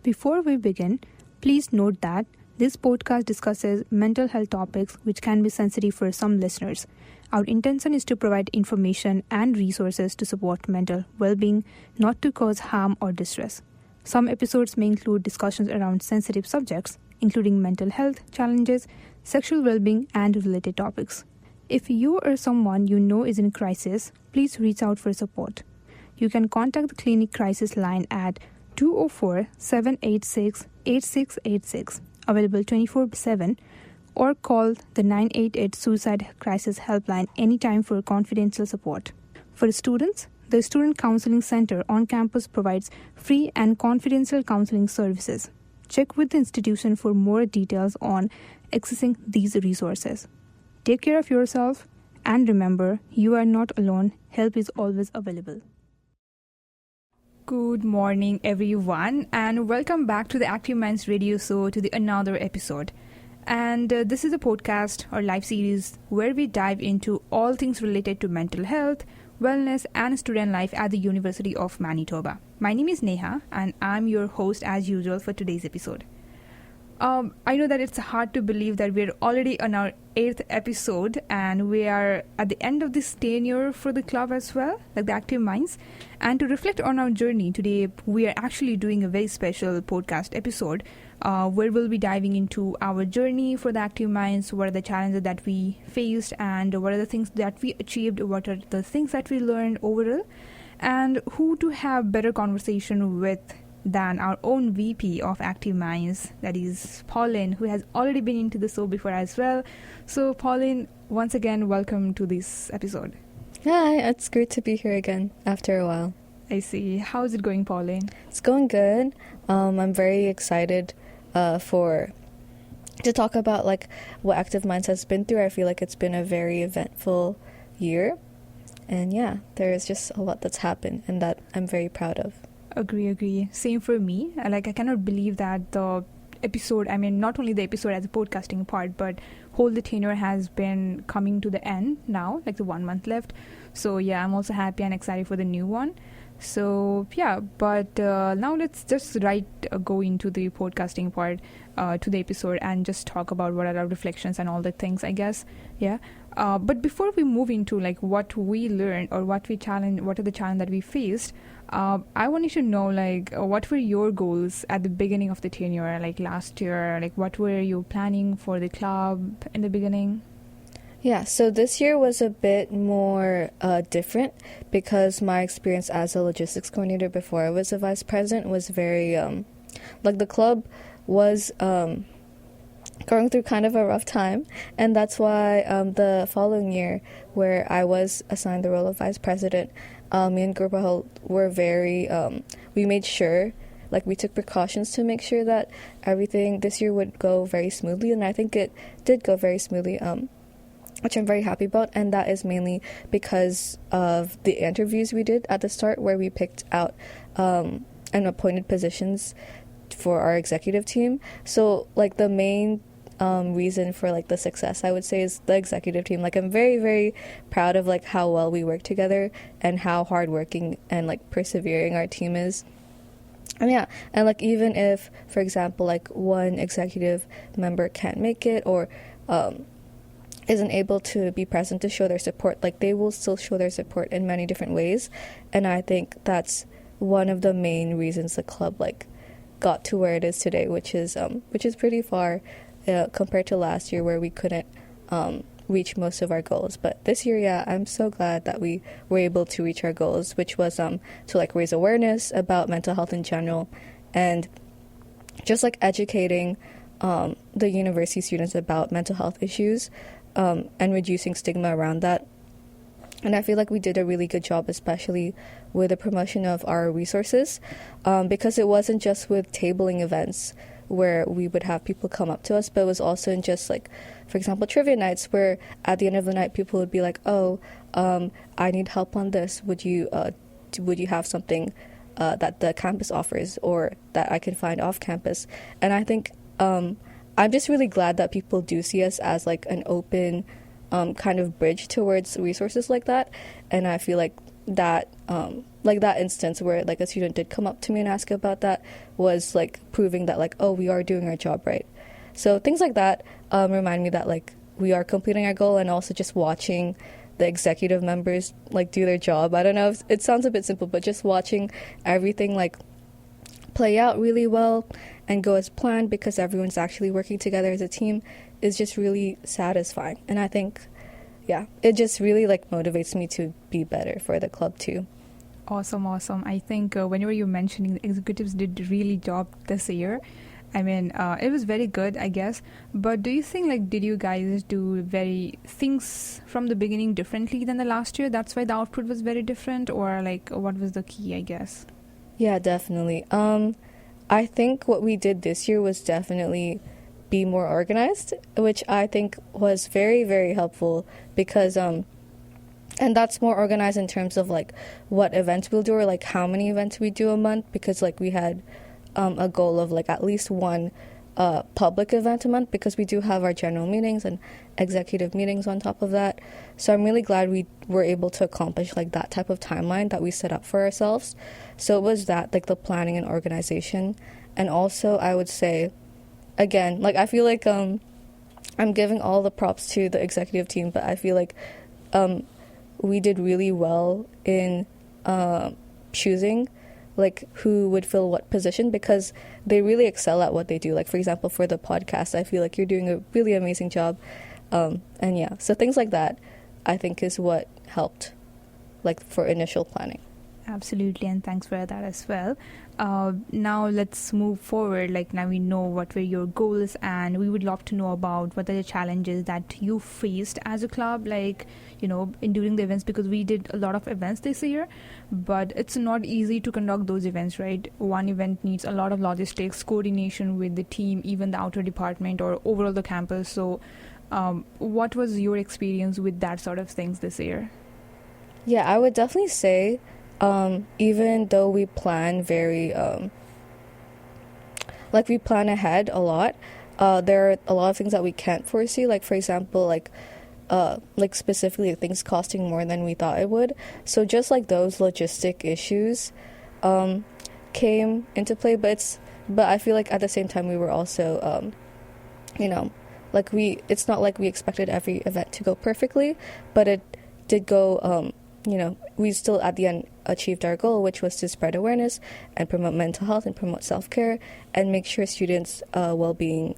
Before we begin, please note that this podcast discusses mental health topics which can be sensitive for some listeners. Our intention is to provide information and resources to support mental well-being, not to cause harm or distress. Some episodes may include discussions around sensitive subjects, including mental health challenges, sexual well-being, and related topics. If you or someone you know is in crisis, please reach out for support. You can contact the clinic crisis line at 204-786-8686, available 24/7, or call the 988 Suicide Crisis Helpline anytime for confidential support. For students, the Student Counseling Center on campus provides free and confidential counseling services. Check with the institution for more details on accessing these resources. Take care of yourself, and remember, you are not alone. Help is always available. Good morning, everyone, and welcome back to the Active Minds Radio Show, to another episode. And this is a podcast or live series where we dive into all things related to mental health, wellness, and student life at the University of Manitoba. My name is Neha, and I'm your host as usual for today's episode. I know that it's hard to believe that we're already on our 8th episode, and we are at the end of this tenure for the club as well, like the Active Minds. And to reflect on our journey today, we are actually doing a very special podcast episode where we'll be diving into our journey for the Active Minds, what are the challenges that we faced, and what are the things that we achieved, what are the things that we learned overall, and who to have better conversation with than our own VP of Active Minds, that is Pauline, who has already been into the show before as well. So Pauline, once again, welcome to this episode. Hi, it's great to be here again after a while. I see. How's it going, Pauline? It's going good. I'm very excited to talk about like what Active Minds has been through. I feel like it's been a very eventful year, and yeah, there is just a lot that's happened and that I'm very proud of. Agree. Same for me. I cannot believe that the episode, not only the episode as a podcasting part, but the tenure has been coming to the end now, like the 1 month left. So yeah, I'm also happy and excited for the new one. So yeah, but now let's just go into the podcasting part to the episode and just talk about what are our reflections and all the things, I guess. Yeah. But before we move into like what we learned or what are the challenges that we faced, I wanted to know like what were your goals at the beginning of the tenure, like last year, like what were you planning for the club in the beginning? Yeah, so this year was a bit more different because my experience as a logistics coordinator before I was a vice president was very, the club was going through kind of a rough time, and that's why the following year where I was assigned the role of vice president, me and Gurpahal were very, we made sure, like we took precautions to make sure that everything this year would go very smoothly, and I think it did go very smoothly, which I'm very happy about, and that is mainly because of the interviews we did at the start where we picked out and appointed positions for our executive team. So like the main reason for like the success, I would say, is the executive team. Like I'm very, very proud of like how well we work together and how hardworking and like persevering our team is. And yeah, and like even if, for example, like one executive member can't make it or isn't able to be present to show their support, like they will still show their support in many different ways. And I think that's one of the main reasons the club like got to where it is today, which is pretty far compared to last year where we couldn't reach most of our goals. But this year, yeah, I'm so glad that we were able to reach our goals, which was to like raise awareness about mental health in general and just like educating the university students about mental health issues and reducing stigma around that. And I feel like we did a really good job, especially with the promotion of our resources, because it wasn't just with tabling events where we would have people come up to us, but it was also in just like, for example, trivia nights where at the end of the night people would be like, I need help on this. Would you have something that the campus offers or that I can find off campus? And I think I'm just really glad that people do see us as like an open kind of bridge towards resources like that. And I feel like that like that instance where like a student did come up to me and ask about that was like proving that like, oh, we are doing our job right. So things like that remind me that like we are completing our goal, and also just watching the executive members like do their job. I don't know if it sounds a bit simple, but just watching everything like play out really well and go as planned because everyone's actually working together as a team is just really satisfying. And I think, yeah, it just really like motivates me to be better for the club too. Awesome. I think whenever you're mentioning the executives did really job this year, I mean, it was very good, I guess. But do you think, like, did you guys do very things from the beginning differently than the last year? That's why the output was very different, or like, what was the key, I guess? Yeah, definitely. I think what we did this year was definitely be more organized, which I think was very, very helpful because, and that's more organized in terms of like what events we'll do or like how many events we do a month, because like we had a goal of like at least one public event a month, because we do have our general meetings and executive meetings on top of that. So I'm really glad we were able to accomplish like that type of timeline that we set up for ourselves. So it was that, like the planning and organization. And also I would say, again, like I feel like I'm giving all the props to the executive team, but I feel like we did really well in choosing like who would fill what position, because they really excel at what they do. Like for example, for the podcast, I feel like you're doing a really amazing job, and yeah, so things like that I think is what helped like for initial planning. Absolutely, and thanks for that as well. Now let's move forward. Like now we know what were your goals, and we would love to know about what are the challenges that you faced as a club, like, you know, in during the events, because we did a lot of events this year, but it's not easy to conduct those events, right? One event needs a lot of logistics, coordination with the team, even the outer department or overall the campus. So what was your experience with that sort of things this year? Yeah, I would definitely say even though we plan very like we plan ahead a lot, there are a lot of things that we can't foresee, like for example like specifically things costing more than we thought it would. So just like those logistic issues came into play, but I feel like at the same time we were also you know, like it's not like we expected every event to go perfectly, but it did go you know, we still at the end achieved our goal, which was to spread awareness and promote mental health and promote self-care and make sure students' well-being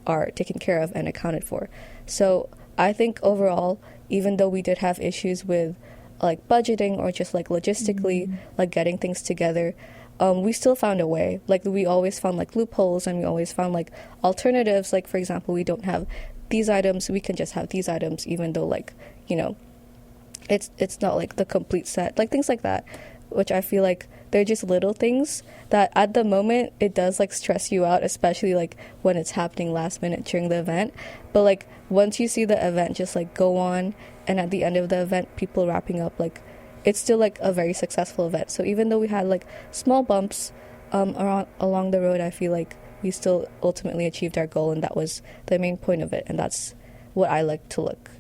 are taken care of and accounted for. So I think overall, even though we did have issues with like budgeting or just like logistically like getting things together, we still found a way. Like we always found like loopholes, and we always found like alternatives. Like for example, we don't have these items, we can just have these items, even though like, you know, it's not like the complete set, like things like that, which I feel like they're just little things that at the moment it does like stress you out, especially like when it's happening last minute during the event. But like once you see the event just like go on, and at the end of the event people wrapping up, like it's still like a very successful event. So even though we had like small bumps along the road, I feel like we still ultimately achieved our goal, and that was the main point of it, and that's what I like to look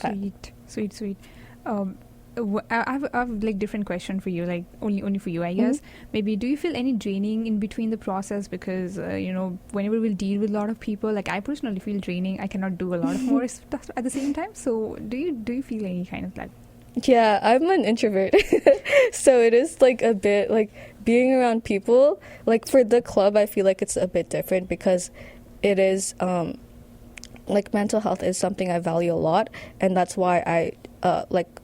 at. Sweet. I have like different question for you, like only for you, I guess. Maybe do you feel any draining in between the process, because you know, whenever we'll deal with a lot of people, like I personally feel draining. I cannot do a lot of more stuff at the same time. So do you feel any kind of that? Yeah, I'm an introvert. So it is like a bit like being around people. Like for the club, I feel like it's a bit different because it is like mental health is something I value a lot, and that's why I like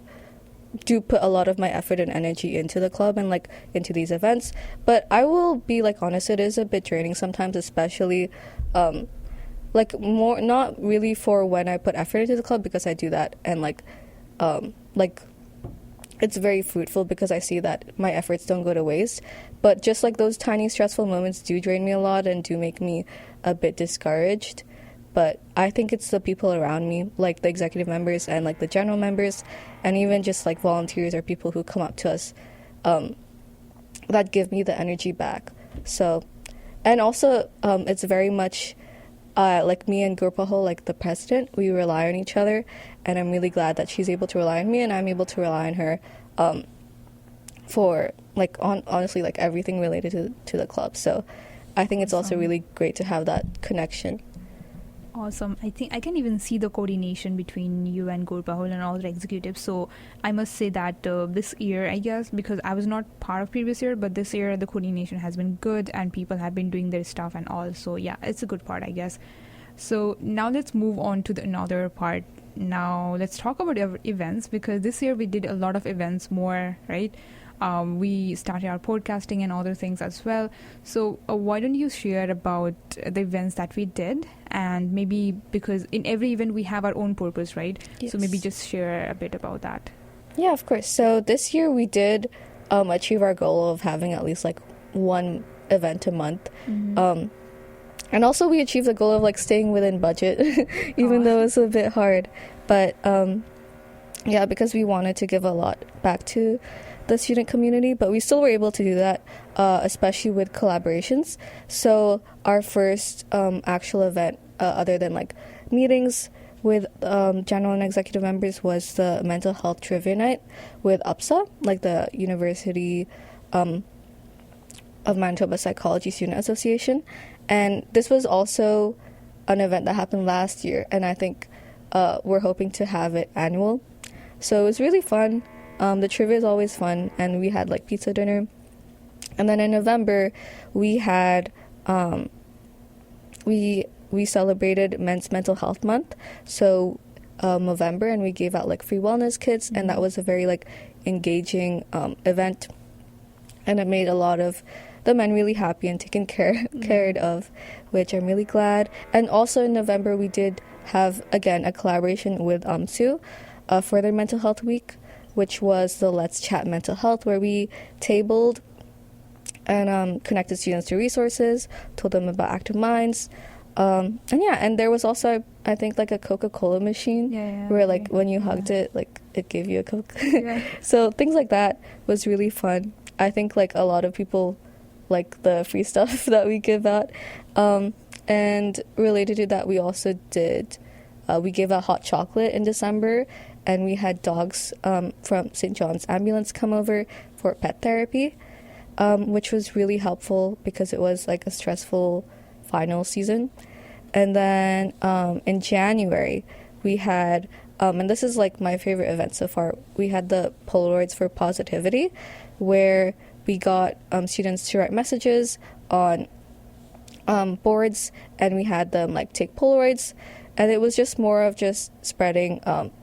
do put a lot of my effort and energy into the club and like into these events. But I will be like honest, it is a bit draining sometimes, especially like more not really for when I put effort into the club, because I do that and like it's very fruitful because I see that my efforts don't go to waste. But just like those tiny stressful moments do drain me a lot and do make me a bit discouraged. But I think it's the people around me, like the executive members and like the general members, and even just like volunteers or people who come up to us, that give me the energy back. So, and also it's very much like me and Gurpaho, like the president, we rely on each other, and I'm really glad that she's able to rely on me and I'm able to rely on her for like honestly like everything related to the club. So I think it's also really great to have that connection. Awesome. I think I can even see the coordination between you and Gurpahul and all the executives. So I must say that this year, I guess, because I was not part of previous year, but this year the coordination has been good and people have been doing their stuff and all. So yeah, it's a good part, I guess. So now let's move on to the another part. Now let's talk about our events, because this year we did a lot of events more, right? We started our podcasting and other things as well. So why don't you share about the events that we did, and maybe because in every event we have our own purpose, right? Yes. So maybe just share a bit about that. Yeah, of course. So this year we did achieve our goal of having at least like one event a month. And also we achieved the goal of like staying within budget, even though it's a bit hard. But yeah, because we wanted to give a lot back to the student community, but we still were able to do that, especially with collaborations. So our first actual event, other than like meetings with general and executive members, was the mental health trivia night with UPSA, like the University of Manitoba Psychology Student Association. And this was also an event that happened last year, and I think we're hoping to have it annual. So it was really fun. The trivia is always fun, and we had like pizza dinner. And then in November, we had we celebrated Men's Mental Health Month. So November, and we gave out like free wellness kits, and that was a very like engaging event, and it made a lot of the men really happy and taken cared of, which I'm really glad. And also in November, we did have again a collaboration with SU for their Mental Health Week, which was the Let's Chat Mental Health, where we tabled and connected students to resources, told them about Active Minds. And there was also, I think, like a Coca-Cola machine where like when you hugged it, like it gave you a Coke. So things like that was really fun. I think like a lot of people like the free stuff that we give out. And related to that, we also did, we gave out hot chocolate in December, and we had dogs from St. John's Ambulance come over for pet therapy, which was really helpful because it was like a stressful final season. And then in January, we had, and this is like my favorite event so far, we had the Polaroids for Positivity, where we got students to write messages on boards, and we had them like take Polaroids, and it was just more of just spreading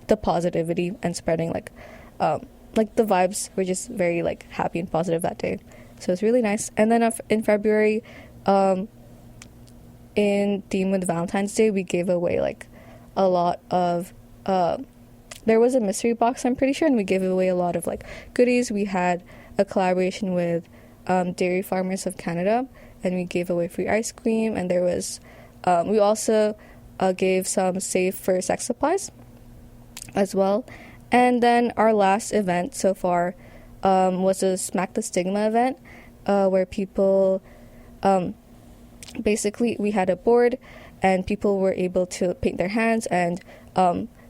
the positivity and spreading like the vibes were just very like happy and positive that day. So it's really nice. And then in February, in theme with Valentine's Day, we gave away like a lot of there was a mystery box, I'm pretty sure, and we gave away a lot of like goodies. We had a collaboration with Dairy Farmers of Canada, and we gave away free ice cream, and there was we also gave some safe for sex supplies as well. And then our last event so far was a Smack the Stigma event, where people basically we had a board, and people were able to paint their hands and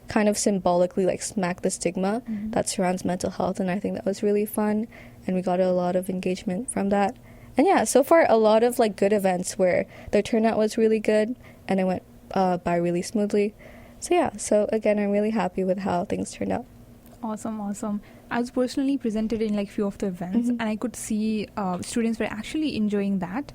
kind of symbolically like smack the stigma that surrounds mental health. And I think that was really fun, and we got a lot of engagement from that. And yeah, so far a lot of like good events where their turnout was really good, and it went by really smoothly. So yeah, so again, I'm really happy with how things turned out. Awesome. I was personally presented in like few of the events, and I could see students were actually enjoying that.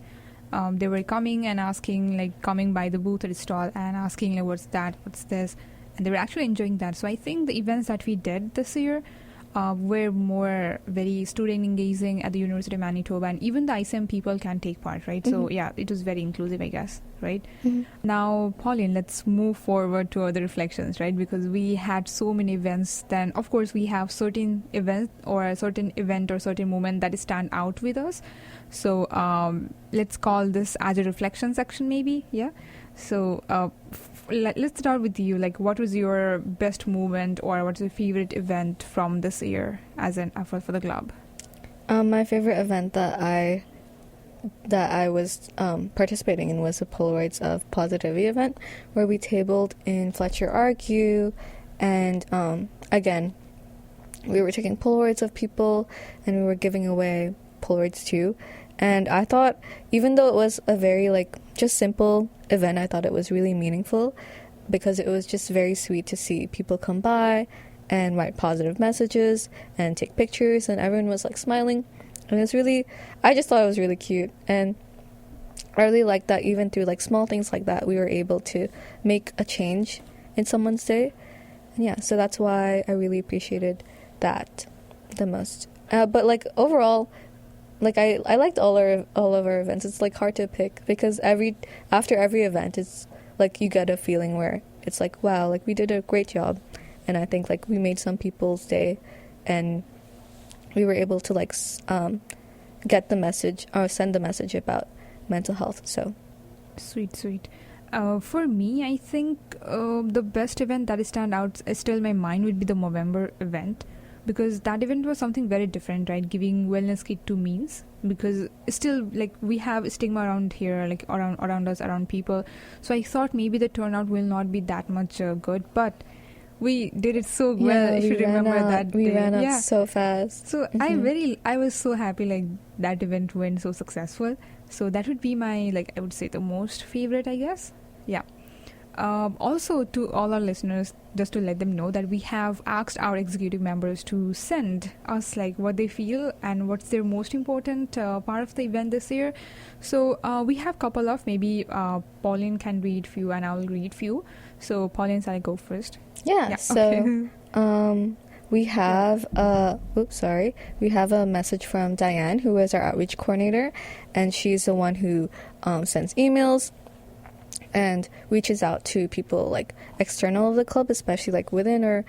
They were coming and asking, like coming by the booth or the stall and asking like, what's that, what's this, and they were actually enjoying that. So I think the events that we did this year were more very student engaging at the University of Manitoba, and even the ICM people can take part, right? So yeah, it was very inclusive, I guess, right? Now, Pauline, let's move forward to other reflections, right? Because we had so many events. Then of course we have certain events or a certain event or certain moment that stand out with us. So let's call this as a reflection section, maybe. Yeah. So let's start with you. Like, what was your best moment, or what's your favorite event from this year as an effort for the club? My favorite event that I was participating in was the Polaroids of Positivity event, where we tabled in Fletcher Argue, and again, we were taking Polaroids of people, and we were giving away Polaroids too. And I thought, even though it was a very just simple event, I thought it was really meaningful, because it was just very sweet to see people come by and write positive messages and take pictures, and everyone was smiling, and I just thought it was really cute. And I really liked that even through small things like that, we were able to make a change in someone's day. And yeah, so that's why I really appreciated that the most. But overall, I liked all of our events. It's hard to pick, because after every event, it's you get a feeling where it's wow, we did a great job, and I think we made some people's day, and we were able to get the message or send the message about mental health. So Sweet. For me, I think the best event that stand out still in my mind would be the November event, because that event was something very different, right? Giving wellness kit to means, because still we have stigma around here, around us, around people. So I thought maybe the turnout will not be that much good, but we did it so well. I should remember that we day. ran out so fast. So I was so happy that event went so successful. So that would be my I would say the most favorite, I guess. Yeah. Also, to all our listeners, just to let them know that we have asked our executive members to send us what they feel and what's their most important part of the event this year. So we have couple of, maybe Pauline can read few and I'll read few. So Pauline, shall I go first? Yeah. So we have we have a message from Diane, who is our outreach coordinator, and she's the one who sends emails and reaches out to people external of the club, especially within or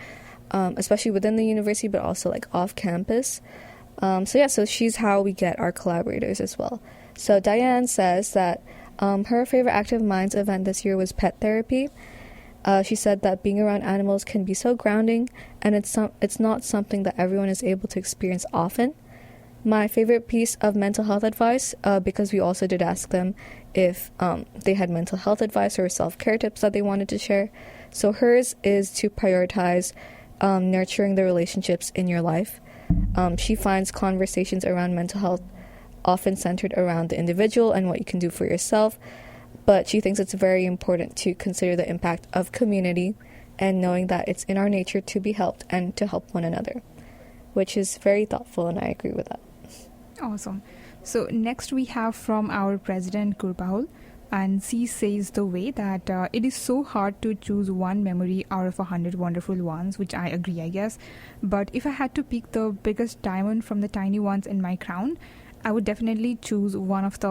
especially within the university, but also off campus. So she's how we get our collaborators as well. So Diane says that her favorite Active Minds event this year was pet therapy. She said that being around animals can be so grounding, and it's not something that everyone is able to experience often. My favorite piece of mental health advice, because we also did ask them if they had mental health advice or self-care tips that they wanted to share. So hers is to prioritize nurturing the relationships in your life. She finds conversations around mental health often centered around the individual and what you can do for yourself, but she thinks it's very important to consider the impact of community and knowing that it's in our nature to be helped and to help one another, which is very thoughtful, and I agree with that. Awesome. So next we have from our president Gurpahul, and she says the way that it is so hard to choose one memory out of 100 wonderful ones, which I agree, I guess. But if I had to pick the biggest diamond from the tiny ones in my crown, I would definitely choose one of the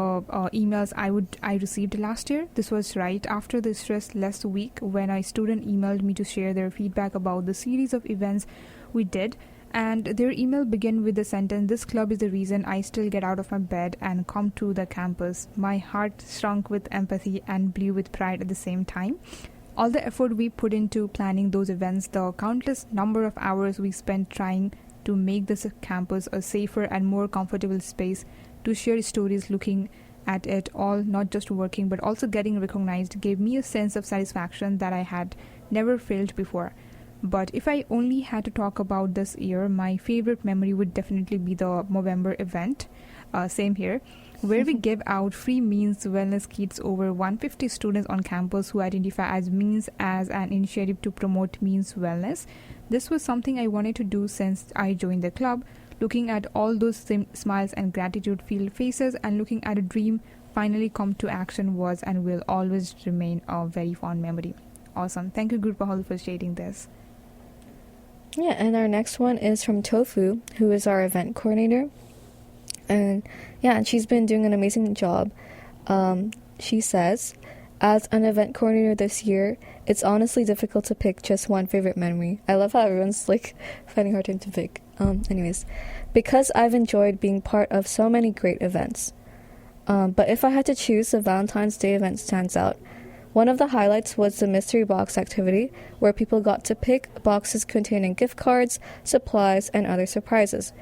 emails I received last year. This was right after the stress last week, when a student emailed me to share their feedback about the series of events we did. And their email began with the sentence, "This club is the reason I still get out of my bed and come to the campus." My heart shrunk with empathy and blew with pride at the same time. All the effort we put into planning those events, the countless number of hours we spent trying to make this campus a safer and more comfortable space to share stories, looking at it all, not just working but also getting recognized, gave me a sense of satisfaction that I had never felt before. But if I only had to talk about this year, my favorite memory would definitely be the November event, same here, where we gave out free means wellness kits over 150 students on campus who identify as means as an initiative to promote means wellness. This was something I wanted to do since I joined the club. Looking at all those smiles and gratitude-filled faces and looking at a dream finally come to action was and will always remain a very fond memory. Awesome. Thank you, Gurpahul, for stating this. Yeah, and our next one is from Tofu, who is our event coordinator. And she's been doing an amazing job. She says, as an event coordinator this year, it's honestly difficult to pick just one favorite memory. I love how everyone's finding hard time to pick. Anyways, because I've enjoyed being part of so many great events. But if I had to choose, the Valentine's Day event stands out. One of the highlights was the mystery box activity, where people got to pick boxes containing gift cards, supplies, and other surprises.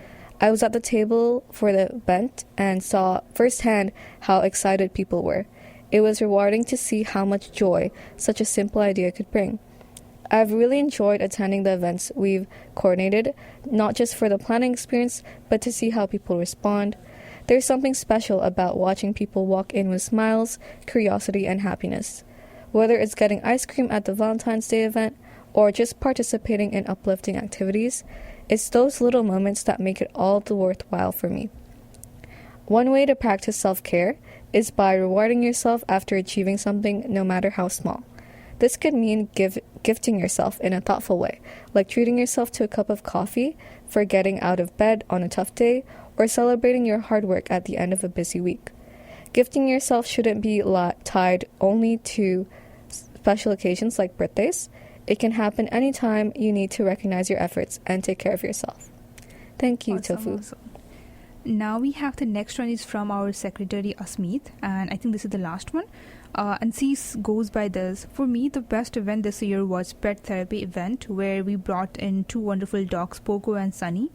I was at the table for the event and saw firsthand how excited people were. It was rewarding to see how much joy such a simple idea could bring. I've really enjoyed attending the events we've coordinated, not just for the planning experience, but to see how people respond. There's something special about watching people walk in with smiles, curiosity, and happiness. Whether it's getting ice cream at the Valentine's Day event or just participating in uplifting activities, it's those little moments that make it all the worthwhile for me. One way to practice self-care is by rewarding yourself after achieving something, no matter how small. This could mean gifting yourself in a thoughtful way, like treating yourself to a cup of coffee for getting out of bed on a tough day, or celebrating your hard work at the end of a busy week. Gifting yourself shouldn't be tied only to special occasions like birthdays. It can happen anytime you need to recognize your efforts and take care of yourself. Thank you, Tofu. Awesome. Now we have the next one is from our secretary Asmeet, and I think this is the last one. And she goes by this. For me, the best event this year was pet therapy event where we brought in two wonderful dogs, Poco and Sunny.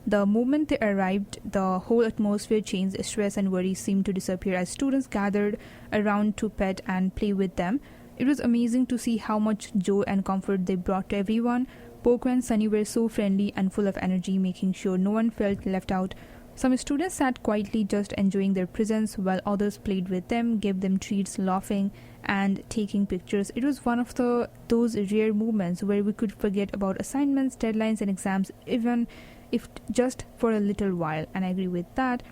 The moment they arrived, the whole atmosphere changed. Stress and worry seemed to disappear as students gathered around to pet and play with them. It was amazing to see how much joy and comfort they brought to everyone. Poco and Sunny were so friendly and full of energy, making sure no one felt left out. Some students sat quietly just enjoying their presence while others played with them, gave them treats, laughing and taking pictures. It was one of those rare moments where we could forget about assignments, deadlines and exams, even if just for a little while, and I agree with that.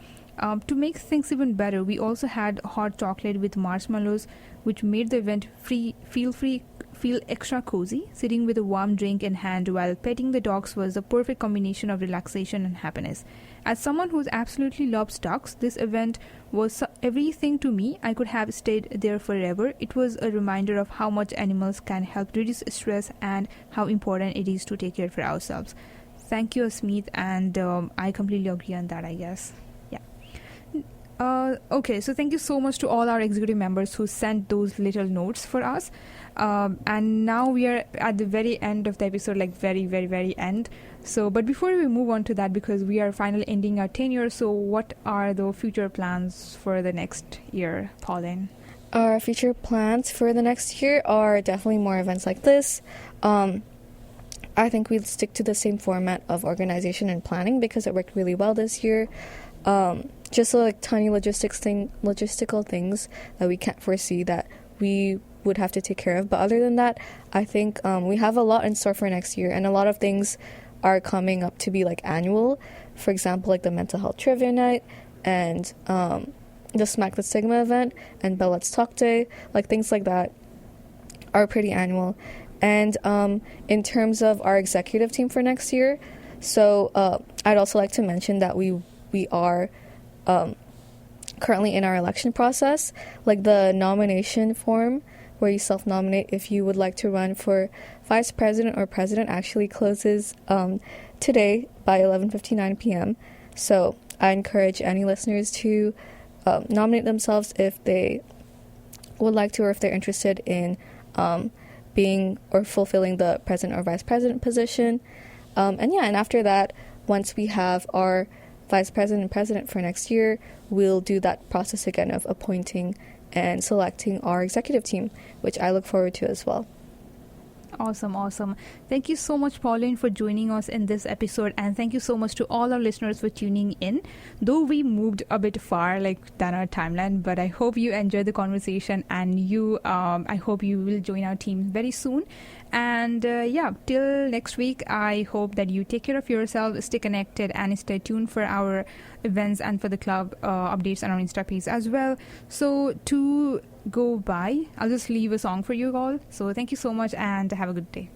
To make things even better, we also had hot chocolate with marshmallows, which made the event feel extra cozy. Sitting with a warm drink in hand while petting the dogs was a perfect combination of relaxation and happiness. As someone who absolutely loves dogs, this event was everything to me. I could have stayed there forever. It was a reminder of how much animals can help reduce stress and how important it is to take care of ourselves. Thank you, Asmeet, and I completely agree on that, I guess. Okay, so thank you so much to all our executive members who sent those little notes for us. And now we are at the very end of the episode, like very, very, very end. So, but before we move on to that, because we are finally ending our tenure, so what are the future plans for the next year, Pauline? Our future plans for the next year are definitely more events like this. I think we'll stick to the same format of organization and planning because it worked really well this year. Just like tiny logistical things that we can't foresee that we would have to take care of. But other than that, I think we have a lot in store for next year, and a lot of things are coming up to be like annual. For example, like the mental health trivia night and the Smack the Stigma event and Bell Let's Talk Day, like things like that are pretty annual. And in terms of our executive team for next year, so I'd also like to mention that we are currently in our election process, like the nomination form where you self-nominate if you would like to run for vice president or president actually closes today by 11:59 p.m. So I encourage any listeners to nominate themselves if they would like to, or if they're interested in being or fulfilling the president or vice president position. And after that, once we have our vice president and president for next year, we'll do that process again of appointing and selecting our executive team, which I look forward to as well. Awesome. Thank you so much, Pauline, for joining us in this episode, and thank you so much to all our listeners for tuning in. Though we moved a bit far, than our timeline, but I hope you enjoyed the conversation, and I hope you will join our team very soon. And till next week, I hope that you take care of yourself, stay connected, and stay tuned for our events and for the club updates on our Insta page as well. So to go by, I'll just leave a song for you all. So thank you so much and have a good day.